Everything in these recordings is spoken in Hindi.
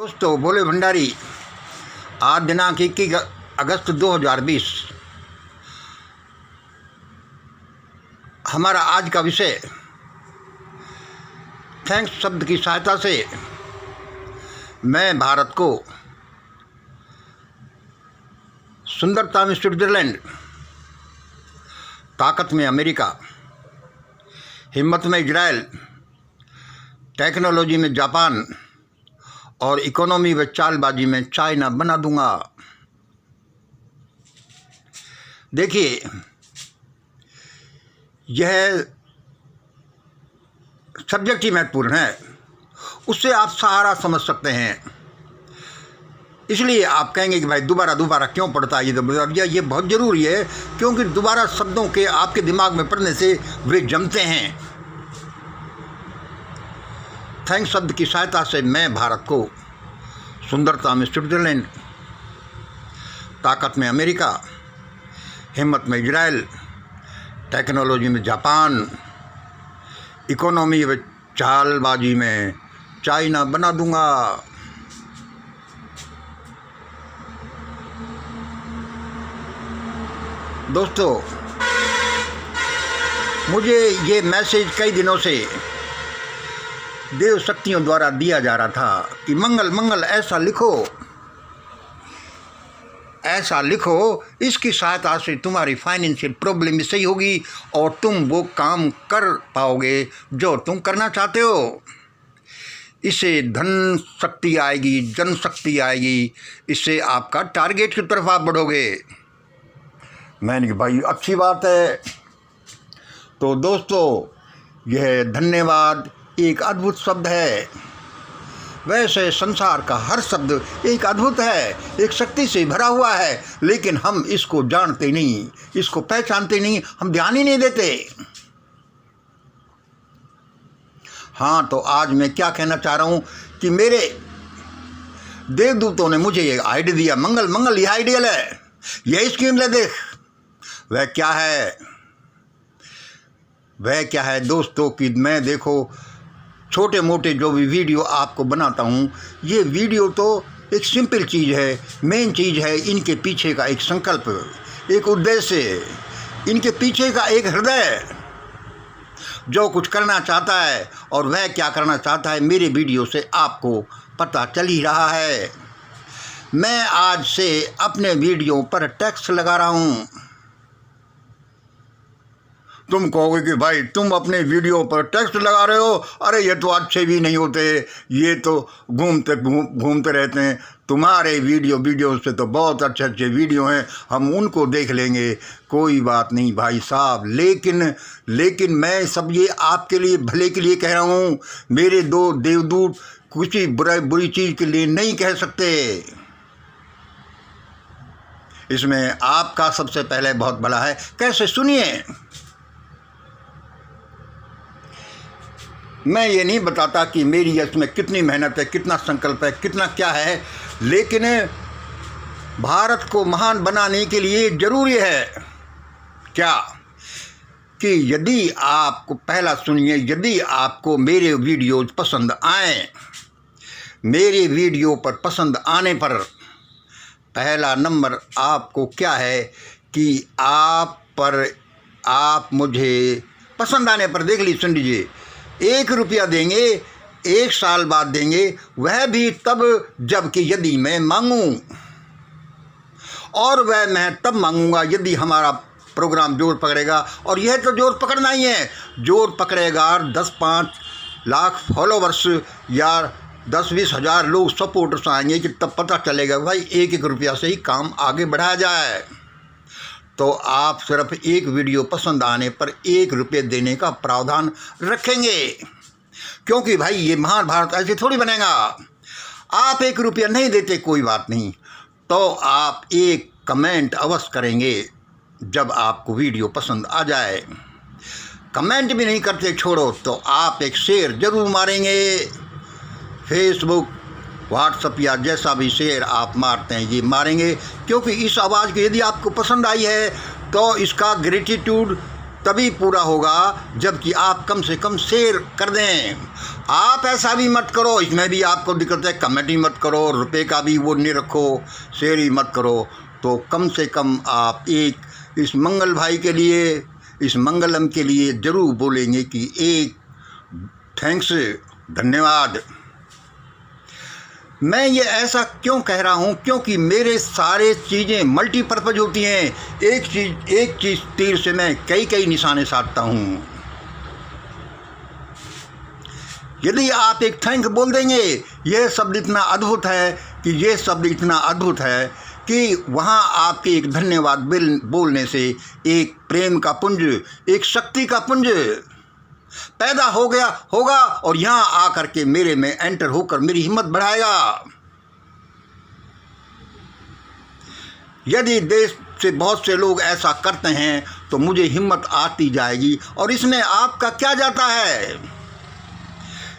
दोस्तों, भोले भंडारी। आज दिनांक 21 अगस्त 2020। हमारा आज का विषय थैंक्स शब्द की सहायता से मैं भारत को, सुंदरता में स्विट्जरलैंड, ताकत में अमेरिका, हिम्मत में इजराइल, टेक्नोलॉजी में जापान और इकोनॉमी व चालबाजी में चाइना बना दूंगा। देखिए, यह सब्जेक्ट ही महत्वपूर्ण है, उससे आप सहारा समझ सकते हैं। इसलिए आप कहेंगे कि भाई दोबारा क्यों पढ़ता है ये बहुत ज़रूरी है, क्योंकि दोबारा शब्दों के आपके दिमाग में पढ़ने से वे जमते हैं। थैंक्स शब्द की सहायता से मैं भारत को, सुंदरता में स्विट्जरलैंड, ताकत में अमेरिका, हिम्मत में इजराइल, टेक्नोलॉजी में जापान, इकोनॉमी व चालबाजी में चाइना बना दूंगा। दोस्तों, मुझे ये मैसेज कई दिनों से देव शक्तियों द्वारा दिया जा रहा था कि मंगल ऐसा लिखो, इसकी सहायता से तुम्हारी फाइनेंशियल प्रॉब्लम भी सही होगी और तुम वो काम कर पाओगे जो तुम करना चाहते हो। इससे धन शक्ति आएगी, जन शक्ति आएगी, इससे आपका टारगेट की तरफ आप बढ़ोगे। मैंने कहा भाई अच्छी बात है। तो दोस्तों, यह धन्यवाद एक अद्भुत शब्द है। वैसे संसार का हर शब्द एक अद्भुत है, एक शक्ति से भरा हुआ है, लेकिन हम इसको जानते नहीं, इसको पहचानते नहीं, हम ध्यान ही नहीं देते। हाँ, तो आज मैं क्या कहना चाह रहा हूँ कि मेरे देवदूतों ने मुझे ये आइडिया दिया। मंगल यह आइडियल है, यही स्कीम ले देख। वह क्या है दोस्तों कि मैं देखो छोटे मोटे जो भी वीडियो आपको बनाता हूँ, ये वीडियो तो एक सिंपल चीज़ है, मेन चीज़ है। इनके पीछे का एक संकल्प, एक उद्देश्य, इनके पीछे का एक हृदय जो कुछ करना चाहता है, और वह क्या करना चाहता है मेरे वीडियो से आपको पता चल ही रहा है। मैं आज से अपने वीडियो पर टैक्स लगा रहा हूँ। तुम कहोगे कि भाई तुम अपने वीडियो पर टेक्स्ट लगा रहे हो, अरे ये तो अच्छे भी नहीं होते, ये तो घूमते रहते हैं। तुम्हारे वीडियो से तो बहुत अच्छे वीडियो हैं, हम उनको देख लेंगे, कोई बात नहीं भाई साहब। लेकिन मैं सब ये आपके लिए भले के लिए कह रहा हूँ। मेरे दो देवदूत कुछ ही बुरी चीज़ के लिए नहीं कह सकते। इसमें आपका सबसे पहले बहुत बड़ा है। कैसे, सुनिए। मैं ये नहीं बताता कि मेरी इसमें कितनी मेहनत है, कितना संकल्प है, कितना क्या है, लेकिन भारत को महान बनाने के लिए ज़रूरी है क्या कि यदि आपको, पहला सुनिए, यदि आपको मेरे वीडियोज़ पसंद आएँ, मेरे वीडियो पर पसंद आने पर पहला नंबर आपको क्या है कि आप मुझे पसंद आने पर, देख लीजिए, सुन लीजिए, 1 रुपया देंगे, 1 साल बाद देंगे, वह भी तब जबकि यदि मैं मांगूं, और वह मैं तब मांगूंगा यदि हमारा प्रोग्राम जोर पकड़ेगा। और यह तो जोर पकड़ना ही है, जोर पकड़ेगा 10-5 लाख फॉलोवर्स या 10-20 हज़ार लोग सपोर्टर्स आएंगे कि तब पता चलेगा भाई 1-1 रुपया से ही काम आगे बढ़ाया जाए। तो आप सिर्फ एक वीडियो पसंद आने पर 1 रुपये देने का प्रावधान रखेंगे, क्योंकि भाई ये महान भारत ऐसे थोड़ी बनेगा। आप 1 रुपया नहीं देते, कोई बात नहीं, तो आप एक कमेंट अवश्य करेंगे जब आपको वीडियो पसंद आ जाए। कमेंट भी नहीं करते छोड़ो, तो आप एक शेयर ज़रूर मारेंगे। फेसबुक, व्हाट्सअप या जैसा भी शेयर आप मारते हैं, ये मारेंगे, क्योंकि इस आवाज़ की यदि आपको पसंद आई है तो इसका ग्रेटिट्यूड तभी पूरा होगा जबकि आप कम से कम शेयर कर दें। आप ऐसा भी मत करो, इसमें भी आपको दिक्कत है, कमेंट ही मत करो, रुपए का भी वो नहीं रखो, शेयर ही मत करो। तो कम से कम आप एक इस मंगल भाई के लिए, इस मंगलम के लिए ज़रूर बोलेंगे कि एक थैंक्स, धन्यवाद। मैं ये ऐसा क्यों कह रहा हूँ, क्योंकि मेरे सारे चीज़ें मल्टीपर्पज़ होती हैं। एक चीज़ तीर से मैं कई निशाने साधता हूँ। यदि आप एक थैंक बोल देंगे, यह शब्द इतना अद्भुत है कि वहाँ आपके एक धन्यवाद बोलने से एक प्रेम का पुंज, एक शक्ति का पुंज पैदा होगा और यहाँ आकर के मेरे में एंटर होकर मेरी हिम्मत बढ़ाएगा। यदि देश से बहुत से लोग ऐसा करते हैं तो मुझे हिम्मत आती जाएगी। और इसमें आपका क्या जाता है?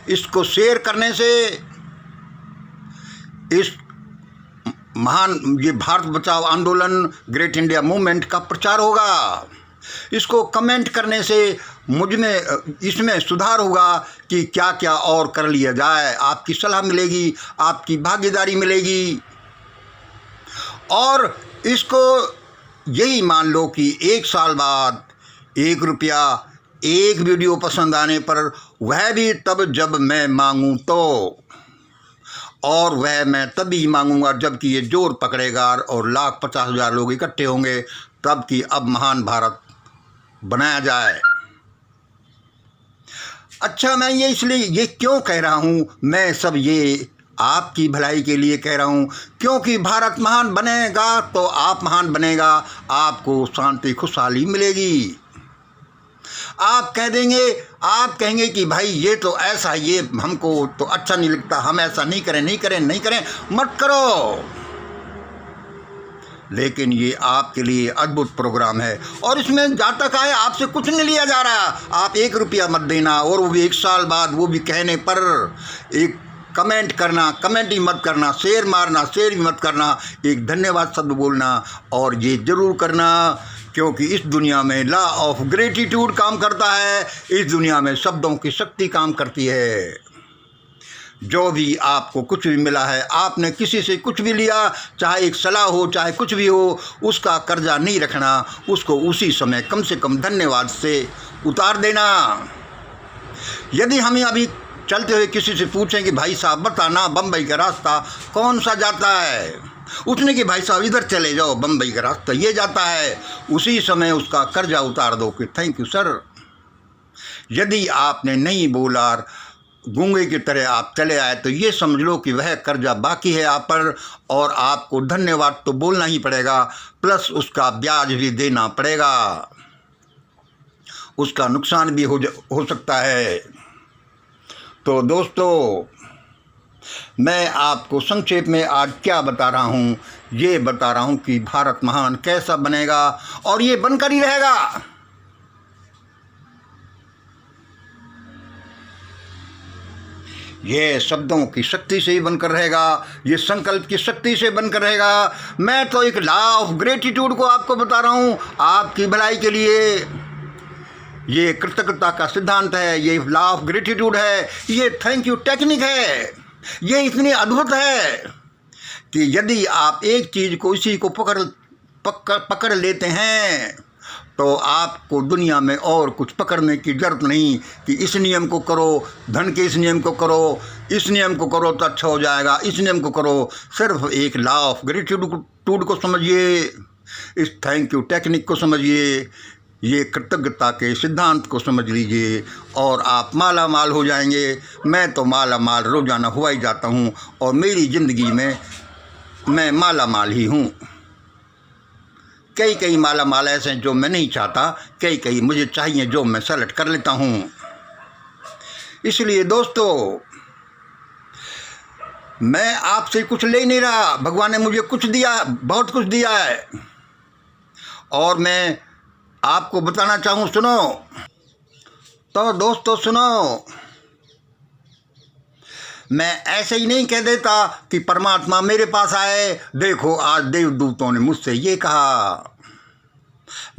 इसको शेयर करने से इस महान ये भारत बचाओ आंदोलन, ग्रेट इंडिया मूवमेंट का प्रचार होगा। इसको कमेंट करने से मुझ में इसमें सुधार होगा कि क्या क्या और कर लिया जाए। आपकी सलाह मिलेगी, आपकी भागीदारी मिलेगी। और इसको यही मान लो कि 1 साल बाद 1 रुपया एक वीडियो पसंद आने पर, वह भी तब जब मैं मांगूं तो, और वह मैं तभी मांगूंगा जबकि ये जोर पकड़ेगा और 1,50,000 लोग इकट्ठे होंगे, तब कि अब महान भारत बनाया जाए। अच्छा, मैं ये इसलिए ये क्यों कह रहा हूँ, मैं सब ये आपकी भलाई के लिए कह रहा हूँ, क्योंकि भारत महान बनेगा तो आप महान बनेगा, आपको शांति खुशहाली मिलेगी। आप कहेंगे कि भाई ये तो ऐसा, ये हमको तो अच्छा नहीं लगता, हम ऐसा नहीं करें, मत करो। लेकिन ये आपके लिए अद्भुत प्रोग्राम है और इसमें जहाँ तक आए आपसे कुछ नहीं लिया जा रहा। आप 1 रुपया मत देना, और वो भी 1 साल बाद, वो भी कहने पर। एक कमेंट ही मत करना, शेयर मारना, शेयर भी मत करना, एक धन्यवाद शब्द बोलना। और ये ज़रूर करना क्योंकि इस दुनिया में लॉ ऑफ ग्रेटिट्यूड काम करता है। इस दुनिया में शब्दों की शक्ति काम करती है। जो भी आपको कुछ भी मिला है, आपने किसी से कुछ भी लिया, चाहे एक सलाह हो, चाहे कुछ भी हो, उसका कर्जा नहीं रखना, उसको उसी समय कम से कम धन्यवाद से उतार देना। यदि हमें अभी चलते हुए किसी से पूछें कि भाई साहब बताना बम्बई का रास्ता कौन सा जाता है, उसने कि भाई साहब इधर चले जाओ, बम्बई का रास्ता ये जाता है, उसी समय उसका कर्जा उतार दो कि थैंक यू सर। यदि आपने नहीं बोला, गूंगे की तरह आप चले आए, तो ये समझ लो कि वह कर्जा बाकी है आप पर, और आपको धन्यवाद तो बोलना ही पड़ेगा, प्लस उसका ब्याज भी देना पड़ेगा। उसका नुकसान भी हो सकता है। तो दोस्तों, मैं आपको संक्षेप में आज क्या बता रहा हूँ, ये बता रहा हूँ कि भारत महान कैसा बनेगा, और ये बनकर ही रहेगा। ये शब्दों की शक्ति से ही बनकर रहेगा, ये संकल्प की शक्ति से बनकर रहेगा। मैं तो एक लॉ ऑफ ग्रेटिट्यूड को आपको बता रहा हूँ आपकी भलाई के लिए। ये कृतज्ञता का सिद्धांत है, ये लॉ ऑफ ग्रेटिट्यूड है, ये थैंक यू टेक्निक है। ये इतनी अद्भुत है कि यदि आप एक चीज़ को, इसी को पकड़ लेते हैं, तो आपको दुनिया में और कुछ पकड़ने की जरूरत नहीं कि इस नियम को करो, धन के इस नियम को करो, इस नियम को करो तो अच्छा हो जाएगा, इस नियम को करो। सिर्फ एक लॉ ऑफ ग्रेटिट्यूड को समझिए, इस थैंक यू टेक्निक को समझिए, ये कृतज्ञता के सिद्धांत को समझ लीजिए, और आप माला माल हो जाएंगे। मैं तो माला माल रोज़ाना हुआ ही जाता हूँ, और मेरी ज़िंदगी में मैं माला माल ही हूँ। कई माला माल ऐसे हैं जो मैं नहीं चाहता, कई मुझे चाहिए जो मैं सेलेक्ट कर लेता हूँ। इसलिए दोस्तों, मैं आपसे कुछ ले नहीं रहा, भगवान ने मुझे कुछ दिया, बहुत कुछ दिया है, और मैं आपको बताना चाहूँ, सुनो। तो दोस्तों सुनो, मैं ऐसे ही नहीं कह देता कि परमात्मा मेरे पास आए, देखो आज देवदूतों ने मुझसे ये कहा।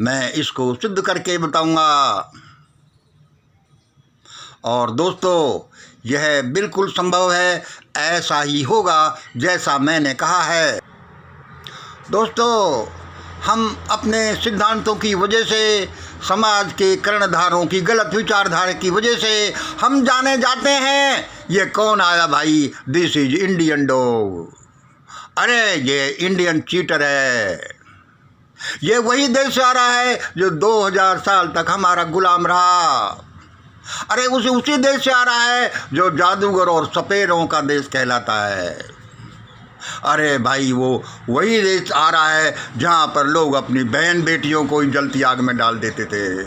मैं इसको सिद्ध करके बताऊंगा। और दोस्तों, यह बिल्कुल संभव है, ऐसा ही होगा जैसा मैंने कहा है। दोस्तों, हम अपने सिद्धांतों की वजह से, समाज के कर्णधारों की गलत विचारधारा की वजह से हम जाने जाते हैं। ये कौन आया भाई, दिस इज इंडियन डॉग। अरे ये इंडियन चीटर है। ये वही देश से आ रहा है जो 2000 साल तक हमारा गुलाम रहा। अरे उसी देश से आ रहा है जो जादूगर और सपेरों का देश कहलाता है। अरे भाई वो वही देश आ रहा है जहाँ पर लोग अपनी बहन बेटियों को ही जलती आग में डाल देते थे।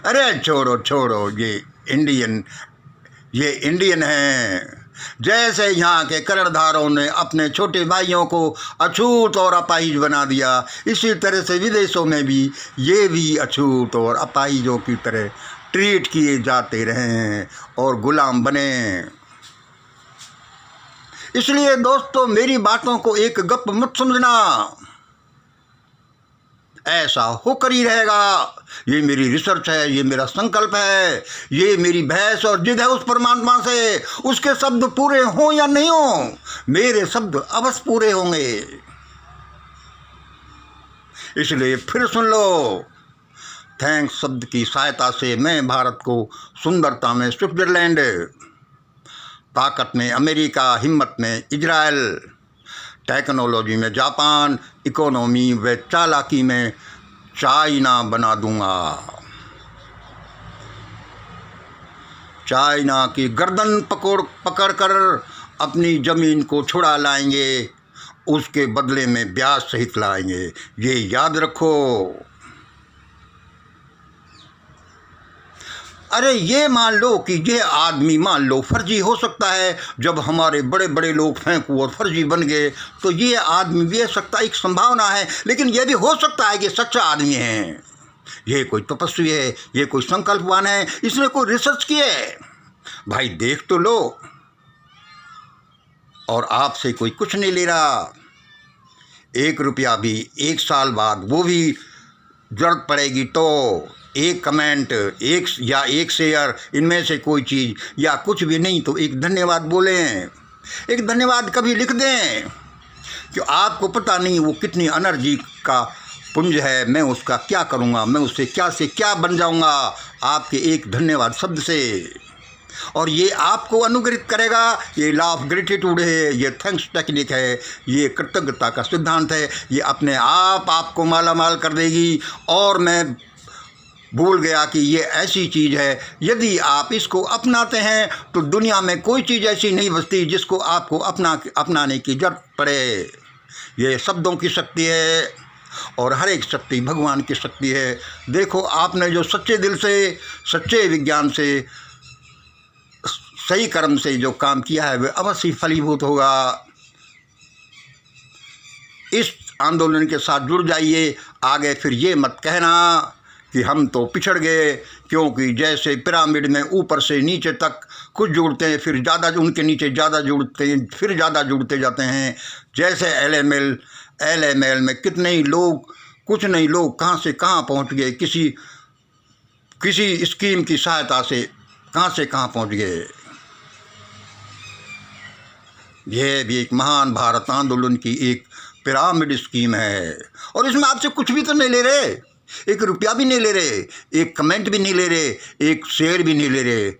अरे छोड़ो, ये इंडियन हैं। जैसे यहाँ के कर्णधारों ने अपने छोटे भाइयों को अछूत और अपाहिज बना दिया, इसी तरह से विदेशों में भी ये भी अछूत और अपाहिजों की तरह ट्रीट किए जाते रहे और गुलाम बने। इसलिए दोस्तों, मेरी बातों को एक गप मत समझना, ऐसा होकर ही रहेगा। ये मेरी रिसर्च है, ये मेरा संकल्प है, ये मेरी बहस और जिद है उस परमात्मा से। उसके शब्द पूरे हों या नहीं हों, मेरे शब्द अवश्य पूरे होंगे। इसलिए फिर सुन लो, थैंक्स शब्द की सहायता से मैं भारत को सुंदरता में स्विट्जरलैंड, ताकत में अमेरिका, हिम्मत में इजराइल, टेक्नोलॉजी में जापान, इकोनॉमी व चालाकी में चाइना बना दूंगा। चाइना की गर्दन पकड़कर अपनी ज़मीन को छुड़ा लाएंगे, उसके बदले में ब्याज सहित लाएंगे। ये याद रखो। अरे ये मान लो कि ये आदमी मान लो फर्जी हो सकता है। जब हमारे बड़े बड़े लोग फेंकू और फर्जी बन गए तो ये आदमी भी सकता, एक संभावना है। लेकिन ये भी हो सकता है कि सच्चा आदमी है, ये कोई तपस्वी है, ये कोई संकल्पवान है, इसने कोई रिसर्च की है। भाई देख तो लो। और आपसे कोई कुछ नहीं ले रहा। 1 रुपया भी 1 साल बाद, वो भी जरूरत पड़ेगी तो एक कमेंट, एक शेयर, इनमें से कोई चीज़, या कुछ भी नहीं तो एक धन्यवाद बोलें। एक धन्यवाद कभी लिख दें कि आपको पता नहीं वो कितनी एनर्जी का पुंज है। मैं उसका क्या करूँगा, मैं उससे क्या से क्या बन जाऊँगा आपके एक धन्यवाद शब्द से। और ये आपको अनुग्रहित करेगा। ये लॉ ऑफ ग्रेटिट्यूड है, ये थैंक्स टेक्निक है, ये कृतज्ञता का सिद्धांत है। ये अपने आप आपको मालामाल कर देगी। और मैं भूल गया कि ये ऐसी चीज़ है, यदि आप इसको अपनाते हैं तो दुनिया में कोई चीज़ ऐसी नहीं बचती जिसको आपको अपनाने की जरूरत पड़े। ये शब्दों की शक्ति है और हर एक शक्ति भगवान की शक्ति है। देखो, आपने जो सच्चे दिल से, सच्चे विज्ञान से, सही कर्म से जो काम किया है वह अवश्य फलीभूत होगा। इस आंदोलन के साथ जुड़ जाइए। आगे फिर ये मत कहना कि हम तो पिछड़ गए, क्योंकि जैसे पिरामिड में ऊपर से नीचे तक कुछ जुड़ते हैं, फिर ज़्यादा उनके नीचे ज़्यादा जुड़ते हैं, फिर ज़्यादा जुड़ते जाते हैं। जैसे एल में कितने ही लोग, कुछ नहीं लोग कहाँ से कहाँ पहुँच गए, किसी स्कीम की सहायता से कहाँ पहुँच गए। यह भी एक महान भारत आंदोलन की एक पिरामिड स्कीम है। और इसमें आपसे कुछ भी तो नहीं ले रहे, 1 रुपया भी नहीं ले रहे, एक कमेंट भी नहीं ले रहे, एक शेयर भी नहीं ले रहे।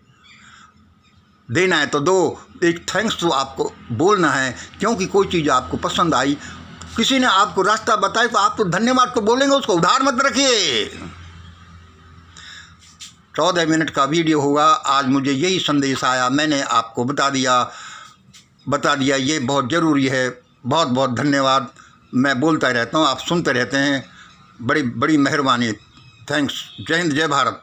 देना है तो दो, एक थैंक्स तो आपको बोलना है, क्योंकि कोई चीज़ आपको पसंद आई, किसी ने आपको रास्ता बताया तो आप तो धन्यवाद तो बोलेंगे, उसको उधार मत रखिए। 14 मिनट का वीडियो होगा। आज मुझे यही संदेश आया, मैंने आपको बता दिया। ये बहुत ज़रूरी है। बहुत बहुत धन्यवाद। मैं बोलता रहता हूँ, आप सुनते रहते हैं। बड़ी बड़ी मेहरबानी। थैंक्स। जय हिंद, जय भारत।